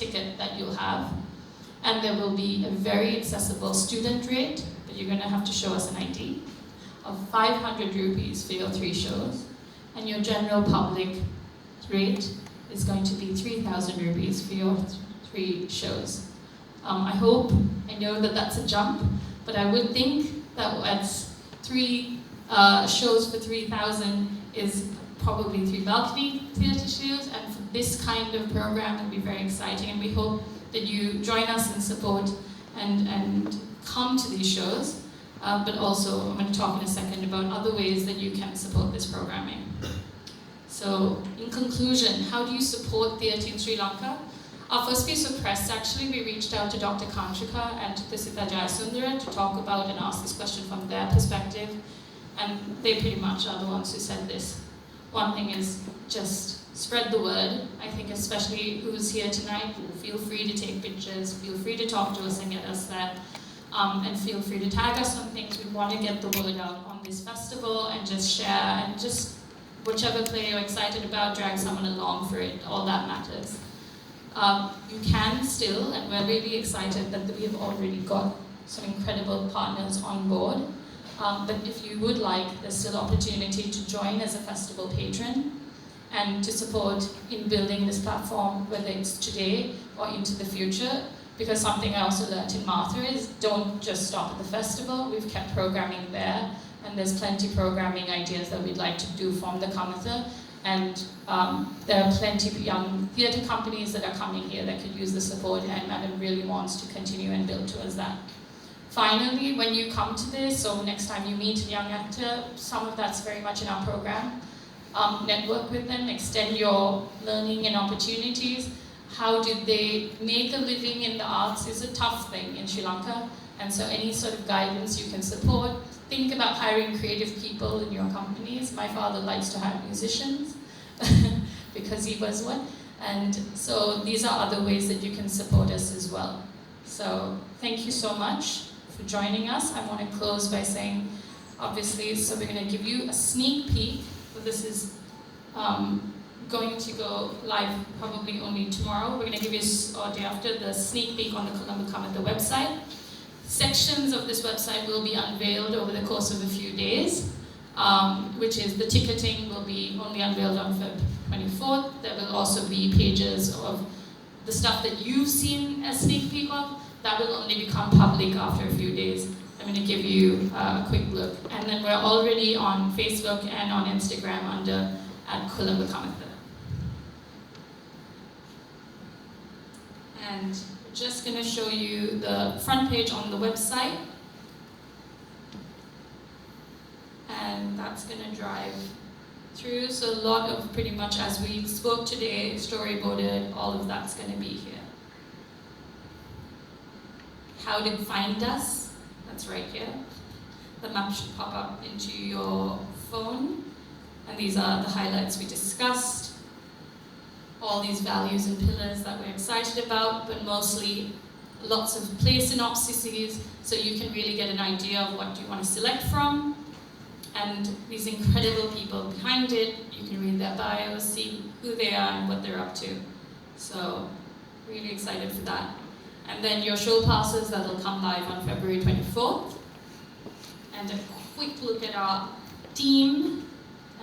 ticket that you'll have. And there will be a very accessible student rate, but you're going to have to show us an ID, of 500 rupees for your 3 shows. And your general public rate is going to be 3,000 rupees for your 3 shows. I know that that's a jump, but I would think that that's 3 shows for 3,000 is probably 3 balcony theatre shows, and for this kind of program it'll be very exciting, and we hope that you join us and support and come to these shows, but also I'm going to talk in a second about other ways that you can support this programming. So in conclusion, how do you support theatre in Sri Lanka? Our first piece of press, actually, we reached out to Dr. Kantrika and to Tisita Jayasundara to talk about and ask this question from their perspective, and they pretty much are the ones who said this. One thing is just spread the word. I think especially who's here tonight, feel free to take pictures, feel free to talk to us and get us there, and feel free to tag us on things. We want to get the word out on this festival and just share, and just whichever play you're excited about, drag someone along for it, all that matters. You can still, and we're really excited that we have already got some incredible partners on board, but if you would like, there's still opportunity to join as a festival patron and to support in building this platform, whether it's today or into the future, because something I also learned in Martha is don't just stop at the festival. We've kept programming there, and there's plenty of programming ideas that we'd like to do from the Kamatha. And there are plenty of young theatre companies that are coming here that could use the support, and Madam really wants to continue and build towards that. Finally, when you come to this, or next time you meet a young actor, some of that's very much in our program. Network with them, extend your learning and opportunities. How did they make a living in the arts is a tough thing in Sri Lanka, and so any sort of guidance you can support. Think about hiring creative people in your companies. My father likes to hire musicians because he was one. And so these are other ways that you can support us as well. So thank you so much for joining us. I want to close by saying, obviously, so we're going to give you a sneak peek. So this is going to go live probably only tomorrow. We're going to give you, or day after, the sneak peek on the Kolamba Kamatha website. Sections of this website will be unveiled over the course of a few days, which is the ticketing will be only unveiled on Feb 24th. There will also be pages of the stuff that you've seen a sneak peek of. That will only become public after a few days. I'm going to give you a quick look. And then we're already on Facebook and on Instagram under @Kolamba Kamatha. And just going to show you the front page on the website, and that's going to drive through. So a lot of pretty much as we spoke today, storyboarded, all of that's going to be here. How to find us, that's right here. The map should pop up into your phone, and these are the highlights we discussed. All these values and pillars that we're excited about, but mostly lots of play synopsises, so you can really get an idea of what you want to select from. And these incredible people behind it, you can read their bios, see who they are and what they're up to. So, really excited for that. And then your show passes, that'll come live on February 24th. And a quick look at our team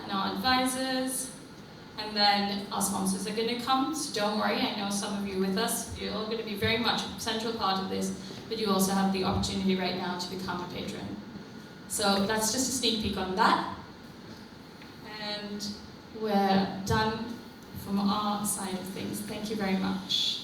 and our advisors. And then our sponsors are going to come, so don't worry, I know some of you with us, you're all going to be very much a central part of this, but you also have the opportunity right now to become a patron. So that's just a sneak peek on that. And we're done from our side of things. Thank you very much.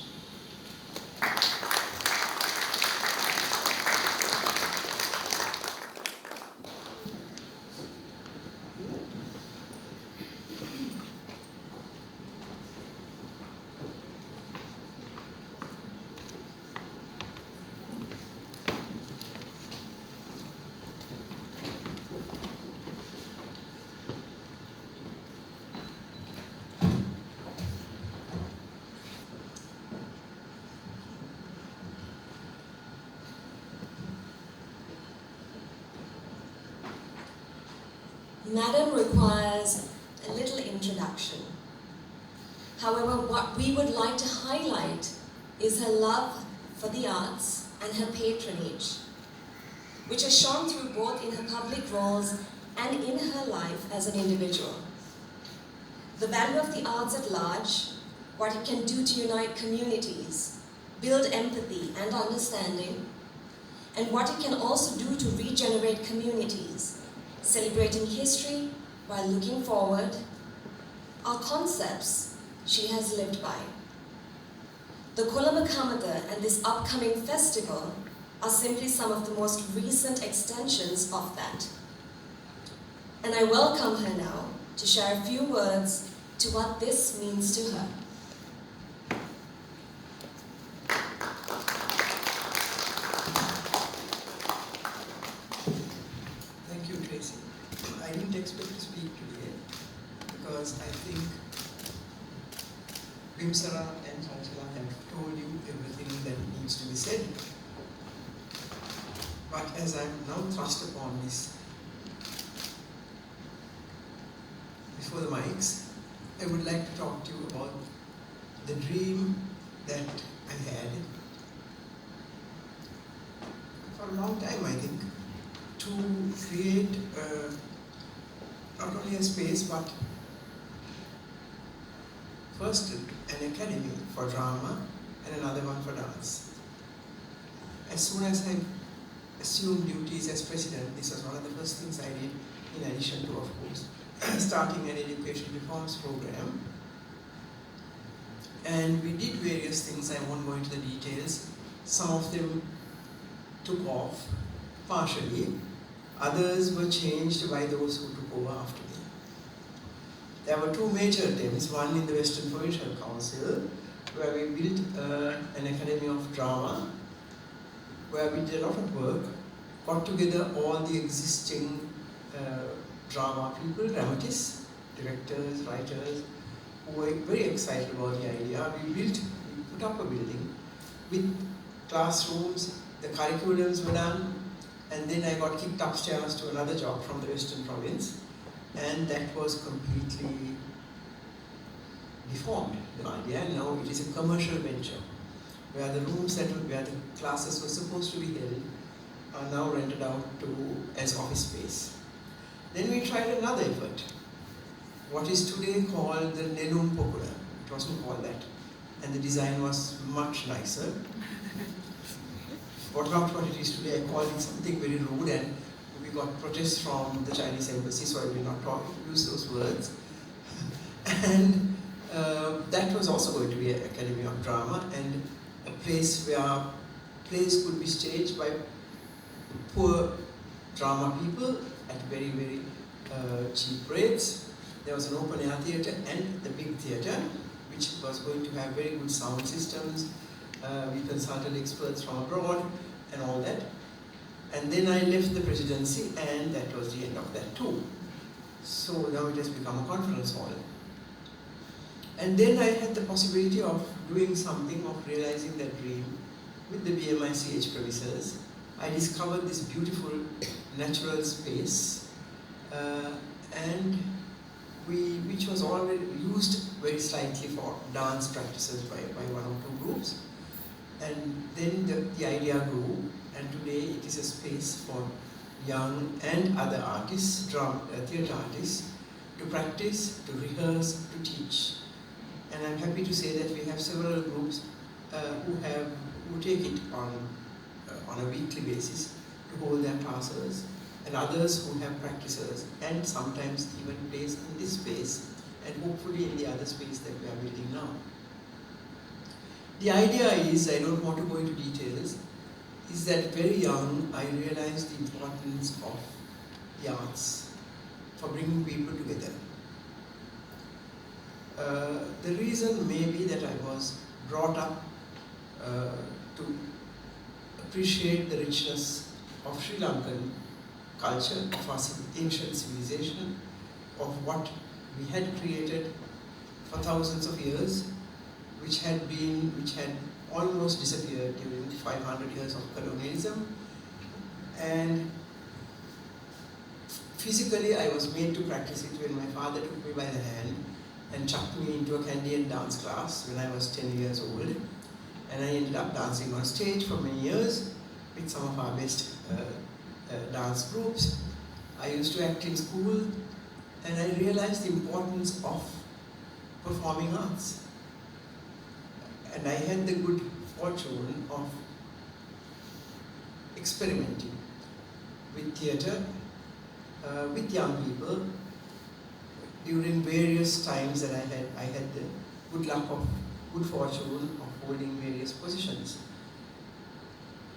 Madam requires a little introduction. However, what we would like to highlight is her love for the arts and her patronage, which has shone through both in her public roles and in her life as an individual. The value of the arts at large, what it can do to unite communities, build empathy and understanding, and what it can also do to regenerate communities, celebrating history while looking forward, are concepts she has lived by. The Kolamba Kamatha and this upcoming festival are simply some of the most recent extensions of that. And I welcome her now to share a few words to what this means to her. Thank you, Tracy. I didn't expect to speak today because I think Bimsara and Chanchala have told you everything that needs to be said. But as I'm now thrust upon this before the mics, I would like to talk to you about the dream that I had for a long time, I think, to create not only a space but first an academy for drama and another one for dance. As soon as I assumed duties as president, this was one of the first things I did, in addition to, of course, starting an education reforms program. And we did various things. I won't go into the details. Some of them took off partially. Others were changed by those who took over after me. There were two major attempts, one in the Western Provincial Council, where we built an academy of drama, where we did a lot of work, got together all the existing drama people, dramatists, directors, writers, who were very excited about the idea. We put up a building with classrooms, the curriculums were done, and then I got kicked upstairs to another job from the Western Province, and that was completely deformed, the idea, and now it is a commercial venture, where the rooms where the classes were supposed to be held are now rented out as office space. Then we tried another effort, what is today called the Nenum Popular. It wasn't called that, and the design was much nicer. But not what it is today. I called it something very rude, and we got protests from the Chinese embassy, so I will not use those words. And that was also going to be an academy of drama, and a place where plays could be staged by poor drama people at very, very cheap rates. There was an open air theatre and the big theatre, which was going to have very good sound systems. We consulted experts from abroad and all that. And then I left the presidency, and that was the end of that too. So now it has become a conference hall. And then I had the possibility of doing something, of realizing that dream with the BMICH premises. I discovered this beautiful natural space, which was already used very slightly for dance practices by one or two groups. And then the idea grew, and today it is a space for young and other artists, theatre artists, to practice, to rehearse, to teach. And I'm happy to say that we have several groups who take it on a weekly basis to hold their classes, and others who have practices, and sometimes even placed in this space, and hopefully in the other space that we are building now. The idea is, I don't want to go into details, is that very young I realized the importance of the arts for bringing people together. The reason may be that I was brought up to appreciate the richness of Sri Lankan culture, of our ancient civilization, of what we had created for thousands of years, which had almost disappeared during 500 years of colonialism. And physically I was made to practice it when my father took me by the hand and chucked me into a candy and dance class when I was 10 years old. And I ended up dancing on stage for many years with some of our best dance groups. I used to act in school, and I realized the importance of performing arts. And I had the good fortune of experimenting with theatre, with young people during various times that I had the good fortune of holding various positions.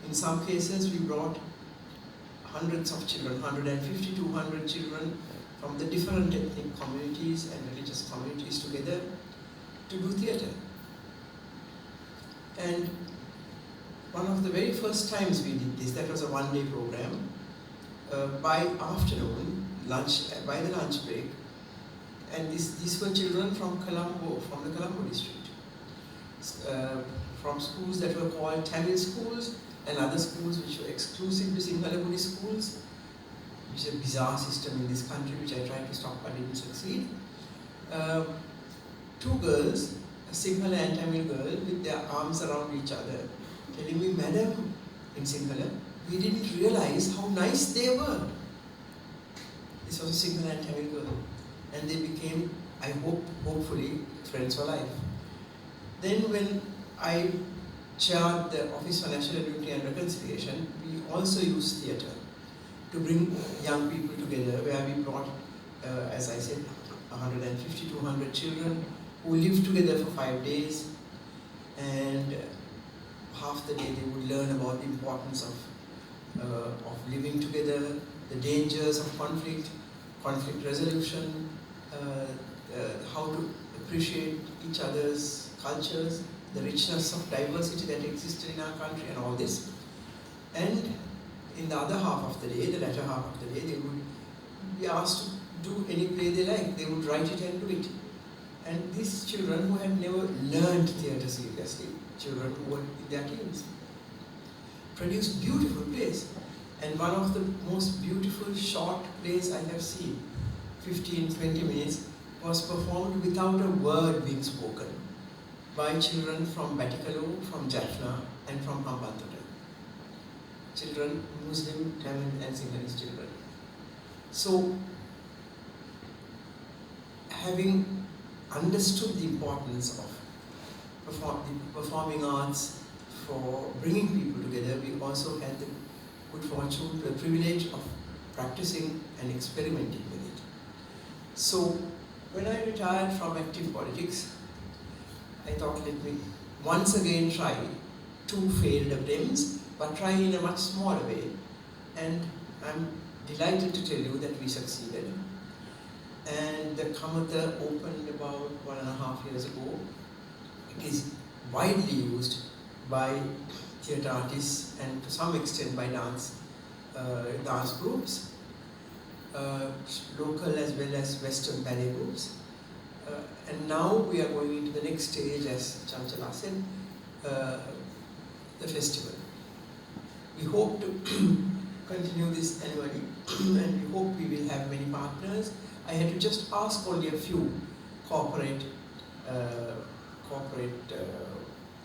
In some cases, we brought hundreds of children, 150 to 200 children from the different ethnic communities and religious communities together to do theatre. And one of the very first times we did this, that was a one-day program. By afternoon, by the lunch break, and these were children from Colombo, from the Colombo district, from schools that were called Tamil schools and other schools which were exclusive to Sinhala Buddhist schools, which is a bizarre system in this country which I tried to stop but didn't succeed. Two girls, a Sinhala and Tamil girl, with their arms around each other, telling me, "Madam," in Sinhala, "we didn't realize how nice they were." This was a Sinhala and Tamil girl. And they became, I hope, hopefully, friends for life. Then when I chaired the Office for National Unity and Reconciliation, we also used theatre to bring young people together, where we brought, as I said, 150 to 200 children who lived together for 5 days, and half the day they would learn about the importance of living together, the dangers of conflict resolution, how to appreciate each other's cultures, the richness of diversity that existed in our country, and all this. And in the other half of the day, the latter half of the day, they would be asked to do any play they like. They would write it and do it. And these children who had never learned theatre seriously, children who were in their teens, produced beautiful plays. And one of the most beautiful short plays I have seen, 15-20 minutes, was performed without a word being spoken by children from Batticaloa, from Jaffna, and from Hambantota. Children, Muslim, Tamil, and Sinhalese children. So, having understood the importance of the performing arts for bringing people together, we also had the good fortune, the privilege of practicing and experimenting with it. So, when I retired from active politics, I thought, let me once again try 2 failed attempts, but try in a much smaller way. And I'm delighted to tell you that we succeeded. And the Kamatha opened about 1.5 years ago. It is widely used by theatre artists and to some extent by dance groups, local as well as Western ballet groups. And now we are going into the next stage, as Chanchala said, the festival. We hope to continue this annually, and we hope we will have many partners. I had to just ask only a few corporate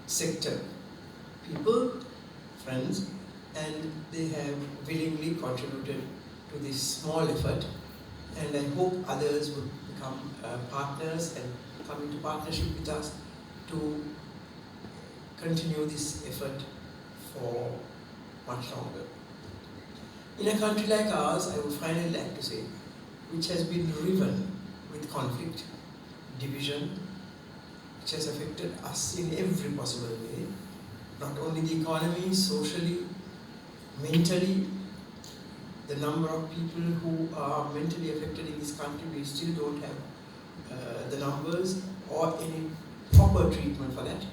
sector people, friends, and they have willingly contributed to this small effort, and I hope others would become partners and come into partnership with us to continue this effort for much longer. In a country like ours, I would finally like to say, which has been riven with conflict, division, which has affected us in every possible way, not only the economy, socially, mentally. The number of people who are mentally affected in this country, we still don't have the numbers or any proper treatment for that.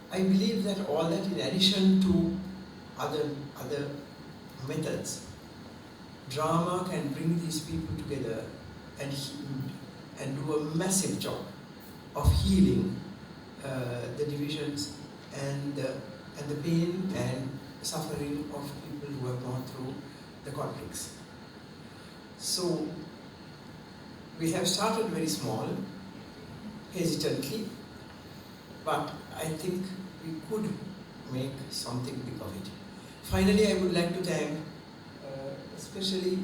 I believe that all that, in addition to other methods, drama can bring these people together and do a massive job of healing the divisions and the pain and suffering of people who have gone through the conflicts. So we have started very small, hesitantly, but I think we could make something big of it. Finally, I would like to thank especially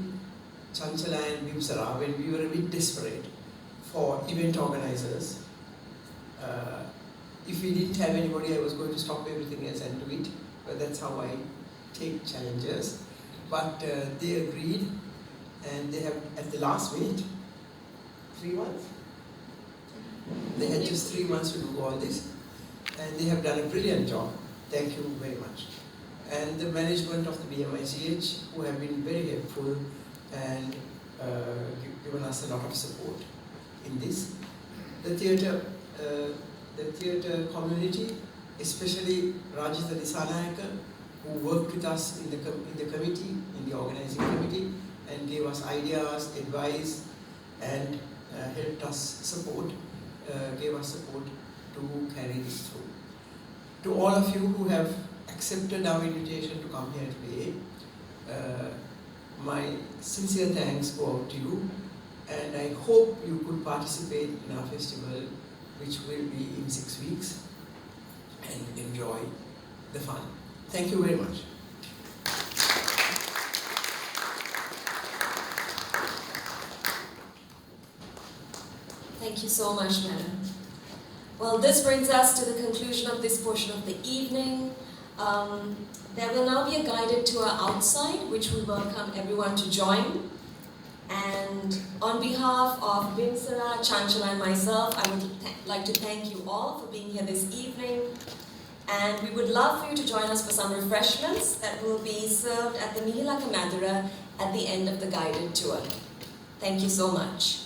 Chanchala and Bimsara when we were a bit desperate for event organizers. If we didn't have anybody, I was going to stop everything else and do it, but that's how I take challenges. But they agreed, and they have, at the last minute, 3 months? They had just 3 months to do all this, and they have done a brilliant job. Thank you very much. And the management of the BMICH, who have been very helpful and given us a lot of support in this. The theatre community, especially Rajitha Disanayaka, who worked with us in the committee, in the organizing committee, and gave us ideas, advice, and helped us support, gave us support to carry this through. To all of you who have accepted our invitation to come here today, my sincere thanks go out to you, and I hope you could participate in our festival, which will be in 6 weeks, and enjoy the fun. Thank you very much. Thank you so much, Madam. Well, this brings us to the conclusion of this portion of the evening. There will now be a guided tour outside, which we welcome everyone to join. And on behalf of Bimsara, Chanchala, and myself, I would like to thank you all for being here this evening. And we would love for you to join us for some refreshments that will be served at the Kolamba Kamatha at the end of the guided tour. Thank you so much.